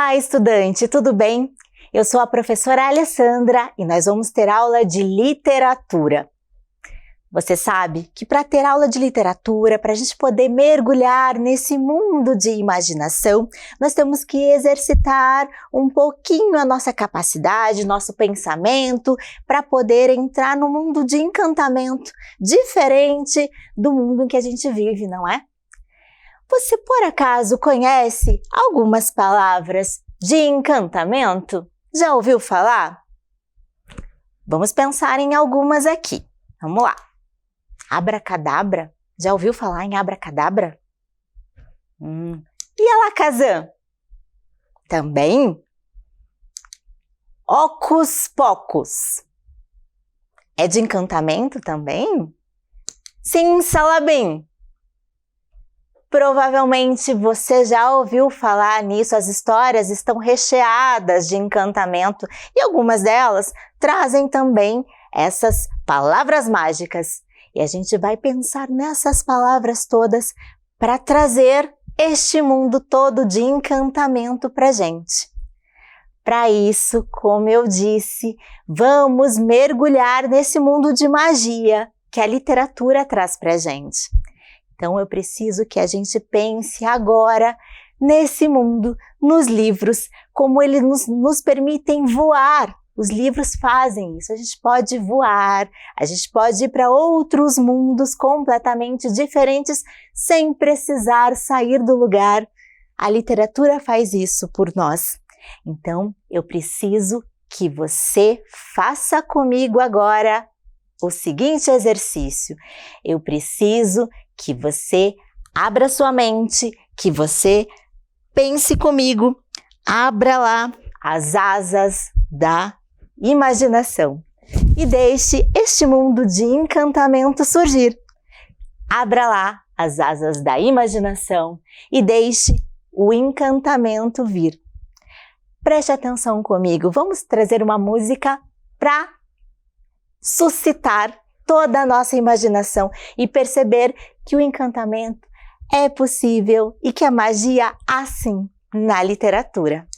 Olá, estudante, tudo bem? Eu sou a professora Alessandra e nós vamos ter aula de literatura. Você sabe que para ter aula de literatura, para a gente poder mergulhar nesse mundo de imaginação, nós temos que exercitar um pouquinho a nossa capacidade, nosso pensamento, para poder entrar no mundo de encantamento, diferente do mundo em que a gente vive, não é? Você, por acaso, conhece algumas palavras de encantamento? Já ouviu falar? Vamos pensar em algumas aqui. Vamos lá. Abracadabra. Já ouviu falar em abracadabra? E alakazam? Também? Hocus pocus. É de encantamento também? Simsalabim. Provavelmente você já ouviu falar nisso, as histórias estão recheadas de encantamento e algumas delas trazem também essas palavras mágicas. E a gente vai pensar nessas palavras todas para trazer este mundo todo de encantamento para a gente. Para isso, como eu disse, vamos mergulhar nesse mundo de magia que a literatura traz para a gente. Então, eu preciso que a gente pense agora nesse mundo, nos livros, como eles nos permitem voar. Os livros fazem isso, a gente pode voar, a gente pode ir para outros mundos completamente diferentes sem precisar sair do lugar. A literatura faz isso por nós. Então, eu preciso que você faça comigo agora o seguinte exercício. Eu preciso que você abra sua mente, que você pense comigo, abra lá as asas da imaginação e deixe este mundo de encantamento surgir. Abra lá as asas da imaginação e deixe o encantamento vir. Preste atenção comigo, vamos trazer uma música para suscitar toda a nossa imaginação e perceber que o encantamento é possível e que a magia há sim na literatura.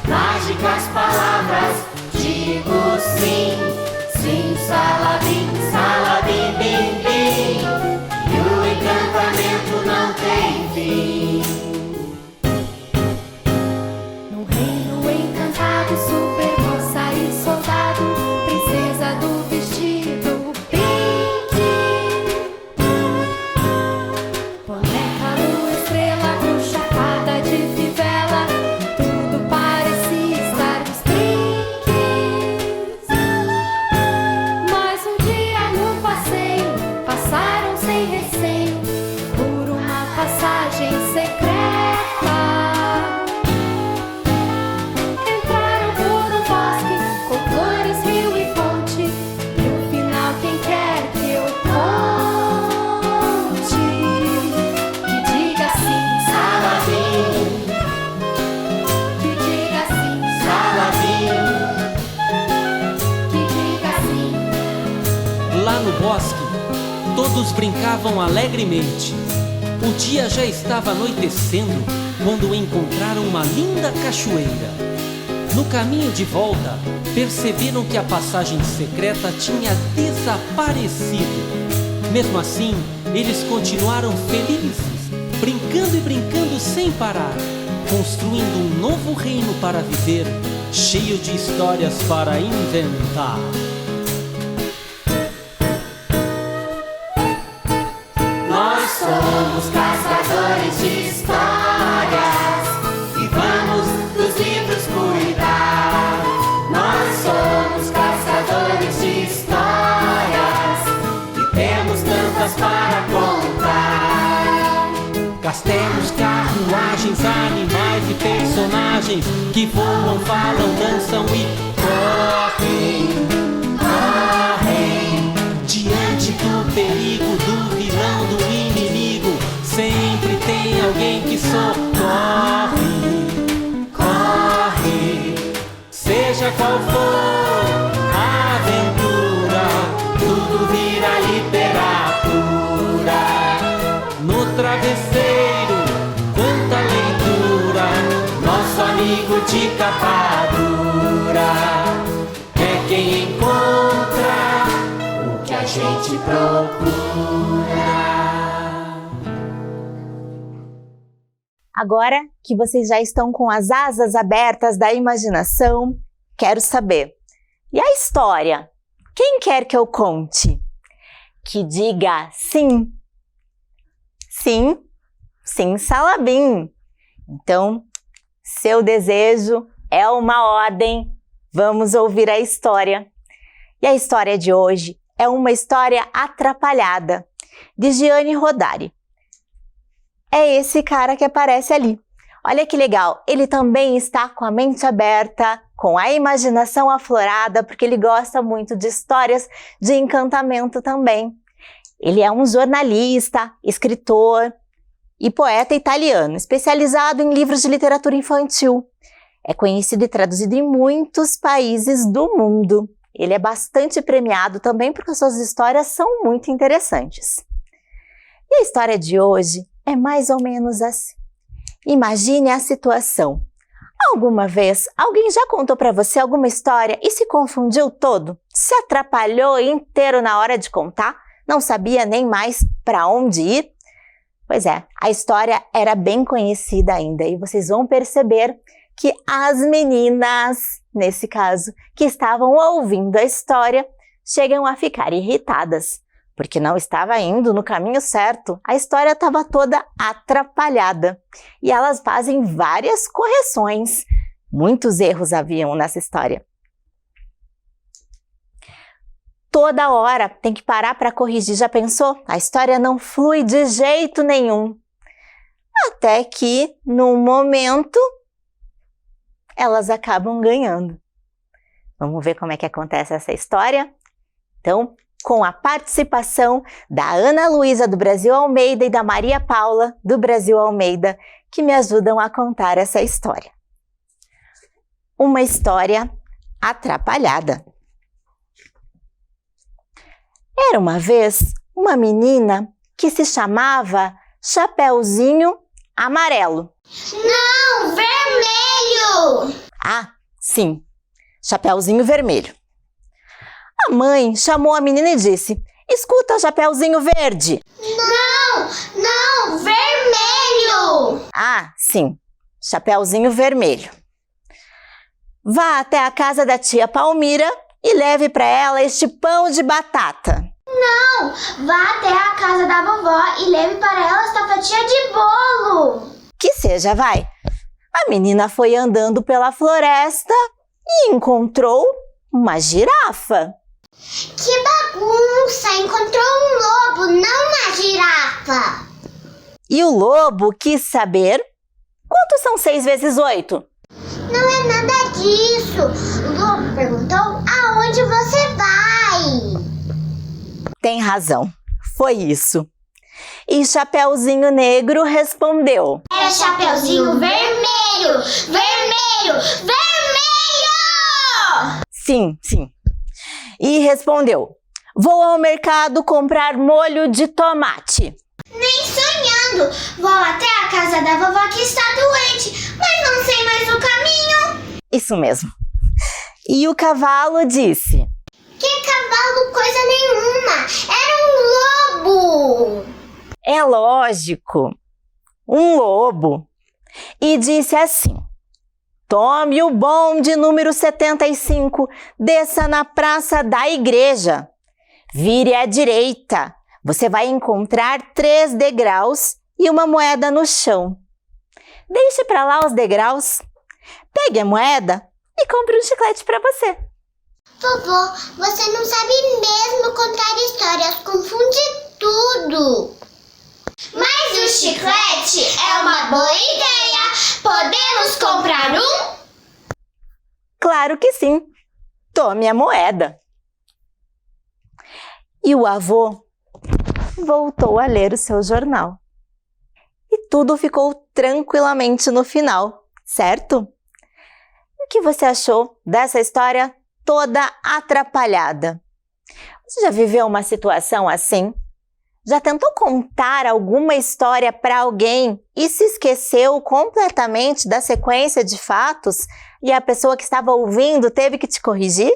Mágicas palavras, digo sim, sim, salabim, salabim, bim, bim, e o encantamento não tem fim. No reino encantado, super moça e soldado, princesa do vestido brilho, boneca, lua, estrela, bruxa, fada de fivela, tudo parecia estar nos trinques. Mas um dia no passeio, passaram sem receio por uma passagem secreta. Entraram por um bosque com flores, rio e fonte, e no final quem quer que eu conte, que diga sim, salabim, que diga sim, salabim, que diga sim. Lá no bosque, todos brincavam alegremente. O dia já estava anoitecendo quando encontraram uma linda cachoeira. No caminho de volta, perceberam que a passagem secreta tinha desaparecido. Mesmo assim, eles continuaram felizes, brincando e brincando sem parar, construindo um novo reino para viver, cheio de histórias para inventar. Nós somos caçadores de histórias e vamos dos livros personagens que voam, falam, dançam e correm, correm. Diante do perigo, do vilão, do inimigo, sempre tem alguém que socorre, corre. Seja qual for a aventura, tudo vira literatura. No travesseiro, quanta leitura, nosso amigo de capa dura é quem encontra o que a gente procura. Agora que vocês já estão com as asas abertas da imaginação, quero saber, e a história? Quem quer que eu conte? Que diga sim. Sim, sim, Salabim. Então, seu desejo é uma ordem. Vamos ouvir a história. E a história de hoje é uma história atrapalhada, de Gianni Rodari. É esse cara que aparece ali. Olha que legal, ele também está com a mente aberta, com a imaginação aflorada, porque ele gosta muito de histórias de encantamento também. Ele é um jornalista, escritor e poeta italiano, especializado em livros de literatura infantil. É conhecido e traduzido em muitos países do mundo. Ele é bastante premiado também porque suas histórias são muito interessantes. E a história de hoje é mais ou menos assim. Imagine a situação. Alguma vez alguém já contou para você alguma história e se confundiu todo? Se atrapalhou inteiro na hora de contar? Não sabia nem mais para onde ir? Pois é, a história era bem conhecida ainda e vocês vão perceber que as meninas, nesse caso, que estavam ouvindo a história, chegam a ficar irritadas, porque não estava indo no caminho certo, a história estava toda atrapalhada e elas fazem várias correções. Muitos erros haviam nessa história. Toda hora tem que parar para corrigir, já pensou? A história não flui de jeito nenhum. Até que, num momento, elas acabam ganhando. Vamos ver como é que acontece essa história? Então, com a participação da Ana Luísa do Brasil Almeida e da Maria Paula do Brasil Almeida, que me ajudam a contar essa história. Uma história atrapalhada. Era uma vez uma menina que se chamava Chapeuzinho Amarelo. Não, vermelho! Ah, sim, Chapeuzinho Vermelho. A mãe chamou a menina e disse: escuta, Chapeuzinho Verde. Não, vermelho! Ah, sim, Chapeuzinho Vermelho. Vá até a casa da tia Palmira e leve para ela este pão de batata. Não, vá até a casa da vovó e leve para ela esta fatia de bolo. Que seja, vai. A menina foi andando pela floresta e encontrou uma girafa. Que bagunça! Encontrou um lobo, não uma girafa. E o lobo quis saber quantos são 6 vezes 8? Não é nada disso. O lobo perguntou aonde você vai. Tem razão, foi isso. E Chapeuzinho Negro respondeu: Era Chapeuzinho Vermelho! Vermelho! Vermelho! Sim, sim. E respondeu: vou ao mercado comprar molho de tomate. Nem sonhando! Vou até a casa da vovó que está doente, mas não sei mais o caminho. Isso mesmo. E o cavalo disse: Que cavalo, coisa nenhuma! Era um lobo! é lógico, um lobo. E disse assim: tome o bonde número 75, desça na praça da igreja. Vire à direita. Você vai encontrar 3 degraus e uma moeda no chão. Deixe para lá os degraus. Pegue a moeda e compre um chiclete para você. Vovó, você não sabe mesmo contar histórias, confunde tudo. Mas o chiclete é uma boa ideia. Podemos comprar um? Claro que sim! Tome a moeda! E o avô voltou a ler o seu jornal. E tudo ficou tranquilamente no final, certo? E o que você achou dessa história toda atrapalhada? Você já viveu uma situação assim? Já tentou contar alguma história para alguém e se esqueceu completamente da sequência de fatos e a pessoa que estava ouvindo teve que te corrigir?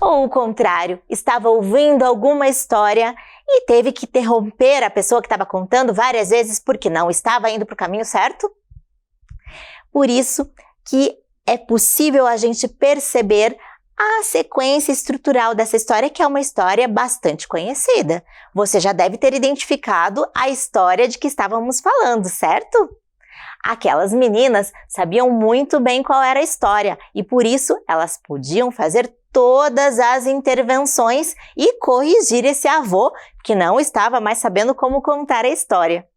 Ou o contrário, estava ouvindo alguma história e teve que interromper a pessoa que estava contando várias vezes porque não estava indo para o caminho certo? Por isso que é possível a gente perceber a sequência estrutural dessa história, que é uma história bastante conhecida. Você já deve ter identificado a história de que estávamos falando, certo? Aquelas meninas sabiam muito bem qual era a história e por isso elas podiam fazer todas as intervenções e corrigir esse avô que não estava mais sabendo como contar a história.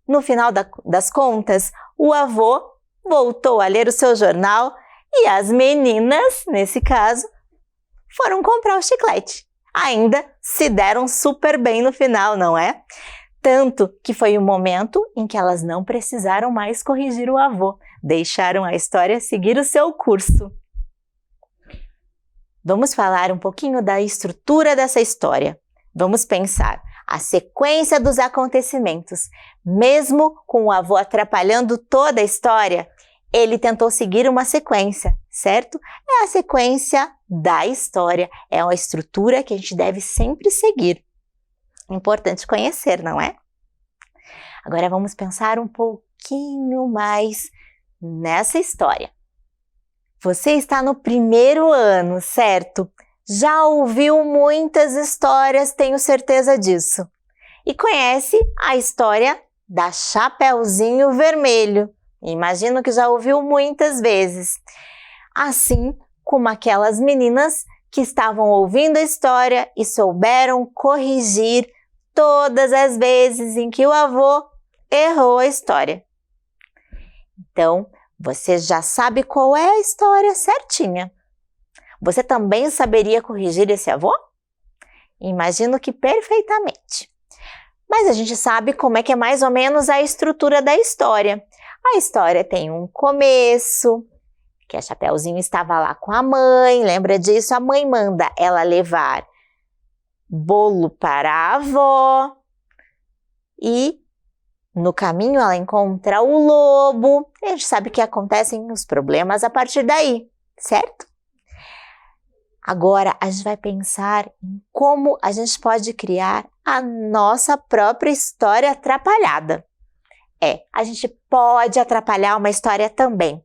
No final das contas, o avô voltou a ler o seu jornal e as meninas, nesse caso, foram comprar o chiclete. Ainda se deram super bem no final, não é? Tanto que foi o momento em que elas não precisaram mais corrigir o avô, deixaram a história seguir o seu curso. Vamos falar um pouquinho da estrutura dessa história. Vamos pensar a sequência dos acontecimentos. Mesmo com o avô atrapalhando toda a história, ele tentou seguir uma sequência, certo? É a sequência da história, é uma estrutura que a gente deve sempre seguir. Importante conhecer, não é? Agora vamos pensar um pouquinho mais nessa história. Você está no primeiro ano, certo? Já ouviu muitas histórias, tenho certeza disso. E conhece a história da Chapeuzinho Vermelho. Imagino que já ouviu muitas vezes. Assim como aquelas meninas que estavam ouvindo a história e souberam corrigir todas as vezes em que o avô errou a história. Então, você já sabe qual é a história certinha. Você também saberia corrigir esse avô? Imagino que perfeitamente. Mas a gente sabe como é que é mais ou menos a estrutura da história. A história tem um começo, que a Chapeuzinho estava lá com a mãe, lembra disso? A mãe manda ela levar bolo para a avó e no caminho ela encontra o lobo. E a gente sabe que acontecem os problemas a partir daí, certo? Agora a gente vai pensar em como a gente pode criar a nossa própria história atrapalhada. A gente pode atrapalhar uma história também.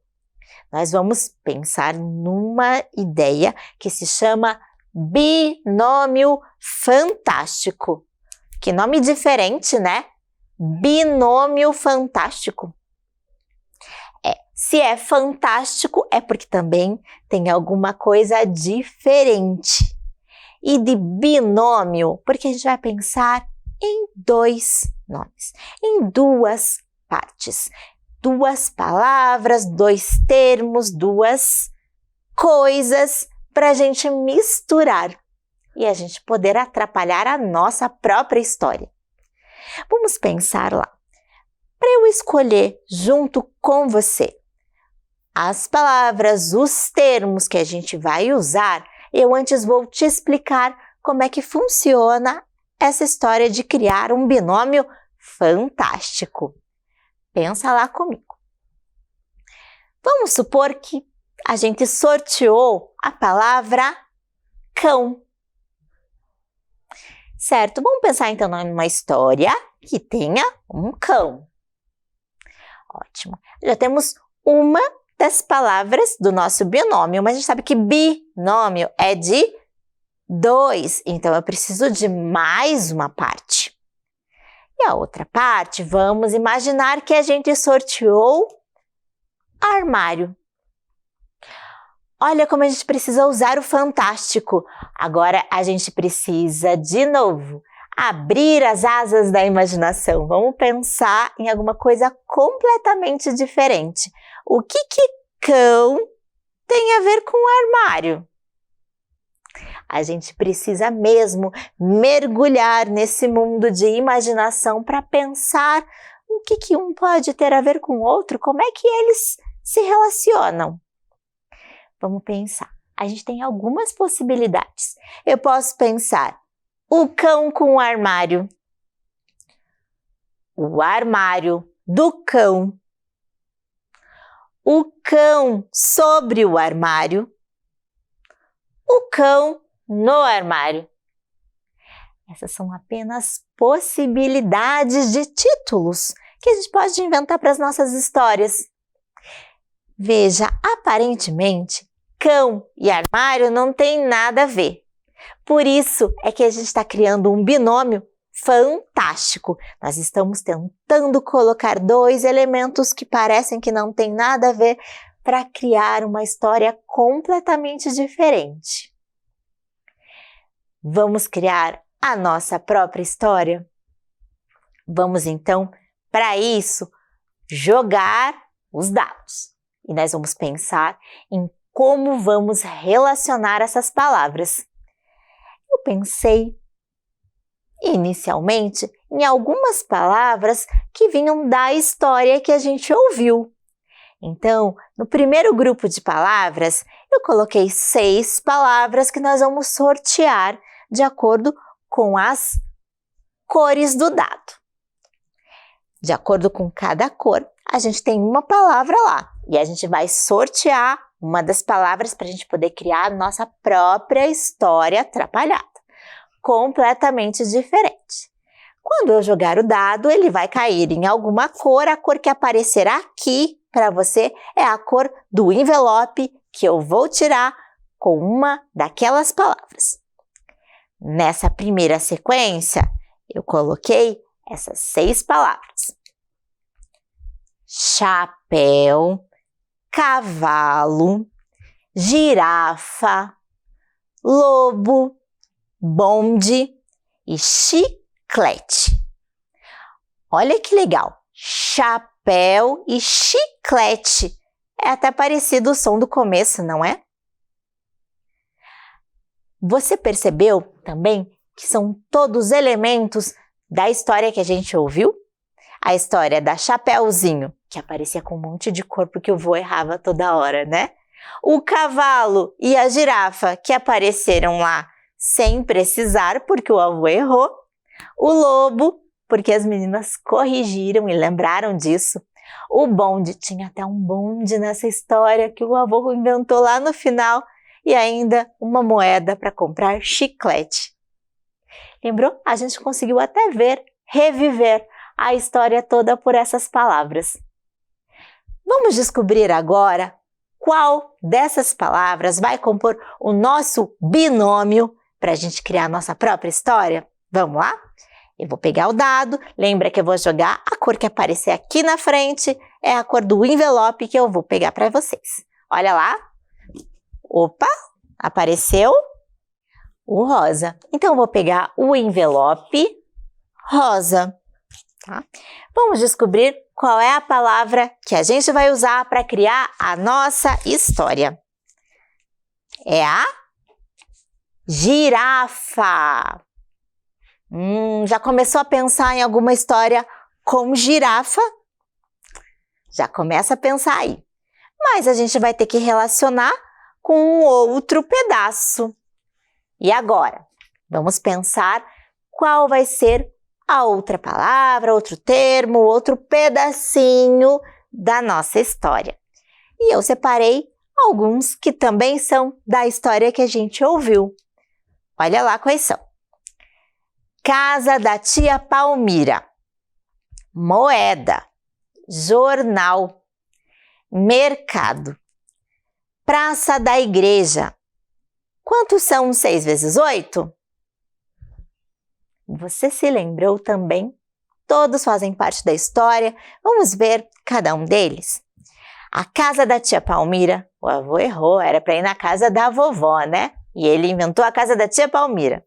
Nós vamos pensar numa ideia que se chama binômio fantástico. Que nome diferente, né? Binômio fantástico. Se é fantástico, é porque também tem alguma coisa diferente. E de binômio, porque a gente vai pensar em dois nomes, em duas partes. Duas palavras, dois termos, duas coisas para a gente misturar e a gente poder atrapalhar a nossa própria história. Vamos pensar lá. Para eu escolher junto com você as palavras, os termos que a gente vai usar, eu antes vou te explicar como é que funciona essa história de criar um binômio fantástico. Pensa lá comigo. Vamos supor que a gente sorteou a palavra cão. Certo? Vamos pensar então numa história que tenha um cão. Ótimo. Já temos uma das palavras do nosso binômio, mas a gente sabe que binômio é de 2, então eu preciso de mais uma parte. E a outra parte, vamos imaginar que a gente sorteou armário. Olha como a gente precisa usar o fantástico. Agora a gente precisa, de novo, abrir as asas da imaginação. Vamos pensar em alguma coisa completamente diferente. O que cão tem a ver com armário? A gente precisa mesmo mergulhar nesse mundo de imaginação para pensar o que um pode ter a ver com o outro, como é que eles se relacionam. Vamos pensar. A gente tem algumas possibilidades. Eu posso pensar o cão com o armário do cão, o cão sobre o armário, o cão no armário. Essas são apenas possibilidades de títulos que a gente pode inventar para as nossas histórias. Veja, aparentemente, cão e armário não tem nada a ver. Por isso é que a gente está criando um binômio fantástico. Nós estamos tentando colocar dois elementos que parecem que não têm nada a ver para criar uma história completamente diferente. Vamos criar a nossa própria história? Vamos então, para isso, jogar os dados. E nós vamos pensar em como vamos relacionar essas palavras. Eu pensei, inicialmente, em algumas palavras que vinham da história que a gente ouviu. Então, no primeiro grupo de palavras, eu coloquei 6 palavras que nós vamos sortear de acordo com as cores do dado. De acordo com cada cor, a gente tem uma palavra lá e a gente vai sortear uma das palavras para a gente poder criar a nossa própria história atrapalhada, completamente diferente. Quando eu jogar o dado, ele vai cair em alguma cor. A cor que aparecer aqui para você é a cor do envelope que eu vou tirar com uma daquelas palavras. Nessa primeira sequência, eu coloquei essas 6 palavras: chapéu, cavalo, girafa, lobo, bonde e chiclete. Olha que legal! Chapéu e chiclete. É até parecido o som do começo, não é? Você percebeu também que são todos elementos da história que a gente ouviu? A história da Chapeuzinho, que aparecia com um monte de cor porque o vô errava toda hora, né? O cavalo e a girafa, que apareceram lá sem precisar porque o avô errou. O lobo, porque as meninas corrigiram e lembraram disso. O bonde, tinha até um bonde nessa história que o avô inventou lá no final. E ainda uma moeda para comprar chiclete. Lembrou? A gente conseguiu até reviver a história toda por essas palavras. Vamos descobrir agora qual dessas palavras vai compor o nosso binômio para a gente criar a nossa própria história? Vamos lá? Eu vou pegar o dado, lembra que eu vou jogar a cor que aparecer aqui na frente, é a cor do envelope que eu vou pegar para vocês. Olha lá. Opa, apareceu o rosa. Então, eu vou pegar o envelope rosa. Tá? Vamos descobrir qual é a palavra que a gente vai usar para criar a nossa história. É a girafa. Já começou a pensar em alguma história com girafa? Já começa a pensar aí. Mas a gente vai ter que relacionar com um outro pedaço. E agora? Vamos pensar qual vai ser a outra palavra, outro termo, outro pedacinho da nossa história. E eu separei alguns que também são da história que a gente ouviu. Olha lá quais são. Casa da tia Palmira, moeda, jornal, mercado, praça da igreja. Quantos são 6 vezes 8? Você se lembrou também? Todos fazem parte da história. Vamos ver cada um deles. A casa da tia Palmira, o avô errou, era para ir na casa da vovó, né? E ele inventou a casa da tia Palmira.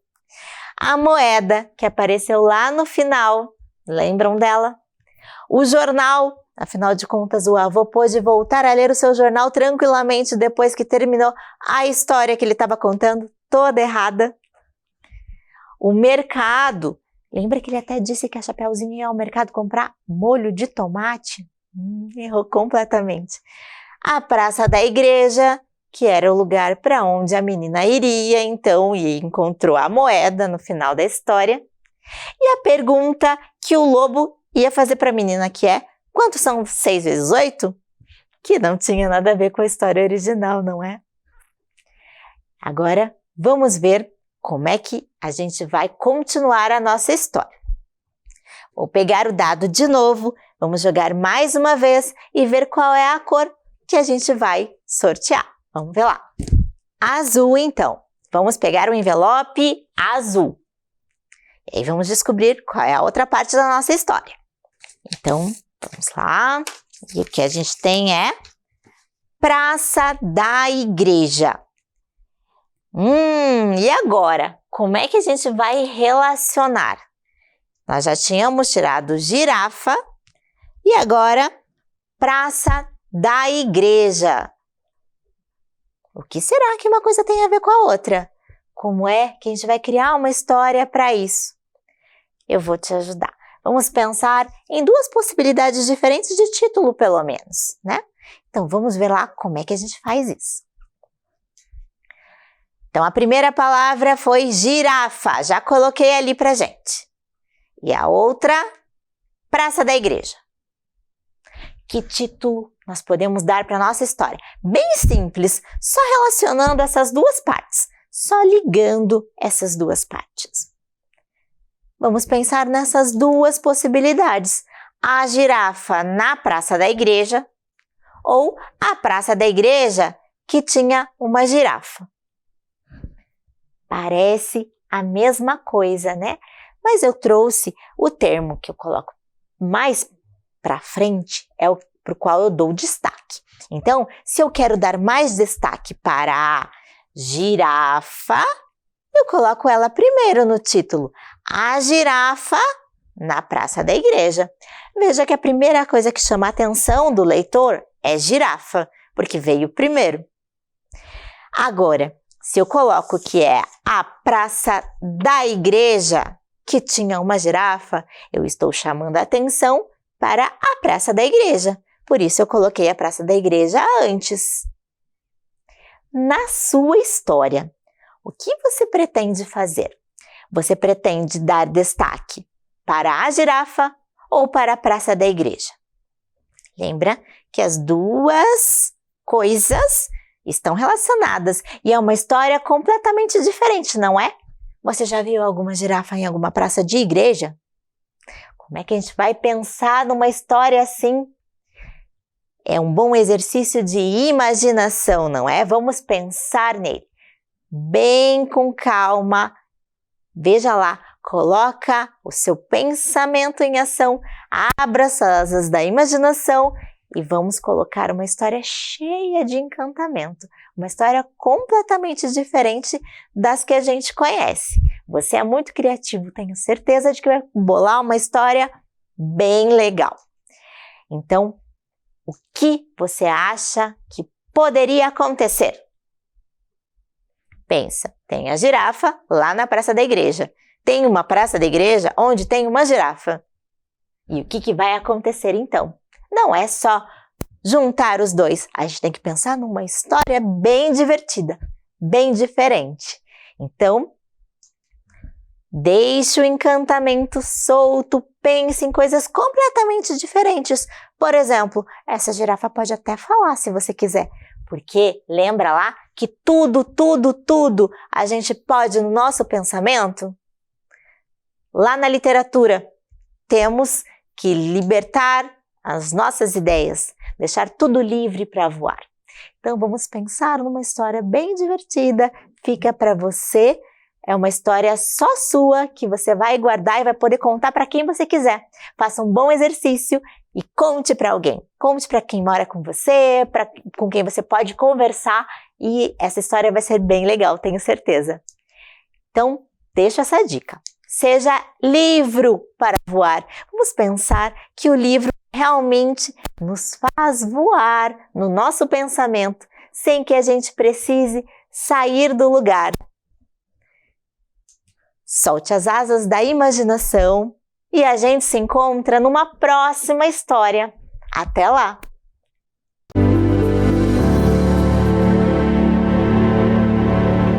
A moeda, que apareceu lá no final, lembram dela? O jornal, afinal de contas, o avô pôde voltar a ler o seu jornal tranquilamente depois que terminou a história que ele estava contando, toda errada. O mercado, lembra que ele até disse que a Chapeuzinho ia ao mercado comprar molho de tomate? Errou completamente. A praça da igreja, que era o lugar para onde a menina iria, então, e encontrou a moeda no final da história. E a pergunta que o lobo ia fazer para a menina, que é: quantos são 6 vezes 8? Que não tinha nada a ver com a história original, não é? Agora, vamos ver como é que a gente vai continuar a nossa história. Vou pegar o dado de novo, vamos jogar mais uma vez e ver qual é a cor que a gente vai sortear. Vamos ver lá. Azul, então. Vamos pegar o envelope azul. E aí vamos descobrir qual é a outra parte da nossa história. Então, vamos lá. E o que a gente tem é Praça da Igreja. E agora? Como é que a gente vai relacionar? Nós já tínhamos tirado girafa e agora Praça da Igreja. O que será que uma coisa tem a ver com a outra? Como é que a gente vai criar uma história para isso? Eu vou te ajudar. Vamos pensar em 2 possibilidades diferentes de título, pelo menos, né? Então, vamos ver lá como é que a gente faz isso. Então, a primeira palavra foi girafa. Já coloquei ali pra gente. E a outra, Praça da Igreja. Que título nós podemos dar para a nossa história? Bem simples, só relacionando essas 2 partes, só ligando essas 2 partes. Vamos pensar nessas 2 possibilidades. A girafa na Praça da Igreja ou a Praça da Igreja que tinha uma girafa. Parece a mesma coisa, né? Mas eu trouxe o termo que eu coloco mais para frente, é o para o qual eu dou destaque. Então, se eu quero dar mais destaque para a girafa, eu coloco ela primeiro no título. A girafa na Praça da Igreja. Veja que a primeira coisa que chama a atenção do leitor é girafa, porque veio primeiro. Agora, se eu coloco que é a Praça da Igreja, que tinha uma girafa, eu estou chamando a atenção para a Praça da Igreja. Por isso eu coloquei a Praça da Igreja antes. Na sua história, o que você pretende fazer? Você pretende dar destaque para a girafa ou para a Praça da Igreja? Lembra que as 2 coisas estão relacionadas e é uma história completamente diferente, não é? Você já viu alguma girafa em alguma praça de igreja? Como é que a gente vai pensar numa história assim? É um bom exercício de imaginação, não é? Vamos pensar nele. Bem com calma. Veja lá, coloca o seu pensamento em ação, abra as asas da imaginação e vamos colocar uma história cheia de encantamento. Uma história completamente diferente das que a gente conhece. Você é muito criativo, tenho certeza de que vai bolar uma história bem legal. Então, o que você acha que poderia acontecer? Pensa, tem a girafa lá na Praça da Igreja. Tem uma Praça da Igreja onde tem uma girafa. E o que vai acontecer então? Não é só juntar os 2. A gente tem que pensar numa história bem divertida, bem diferente. Então, deixe o encantamento solto, pense em coisas completamente diferentes. Por exemplo, essa girafa pode até falar se você quiser, porque lembra lá que tudo a gente pode no nosso pensamento? Lá na literatura, temos que libertar as nossas ideias, deixar tudo livre para voar. Então, vamos pensar numa história bem divertida, fica para você. É uma história só sua que você vai guardar e vai poder contar para quem você quiser. Faça um bom exercício e conte para alguém. Conte para quem mora com você, com quem você pode conversar e essa história vai ser bem legal, tenho certeza. Então, deixo essa dica. Seja livro para voar. Vamos pensar que o livro realmente nos faz voar no nosso pensamento, sem que a gente precise sair do lugar. Solte as asas da imaginação e a gente se encontra numa próxima história. Até lá!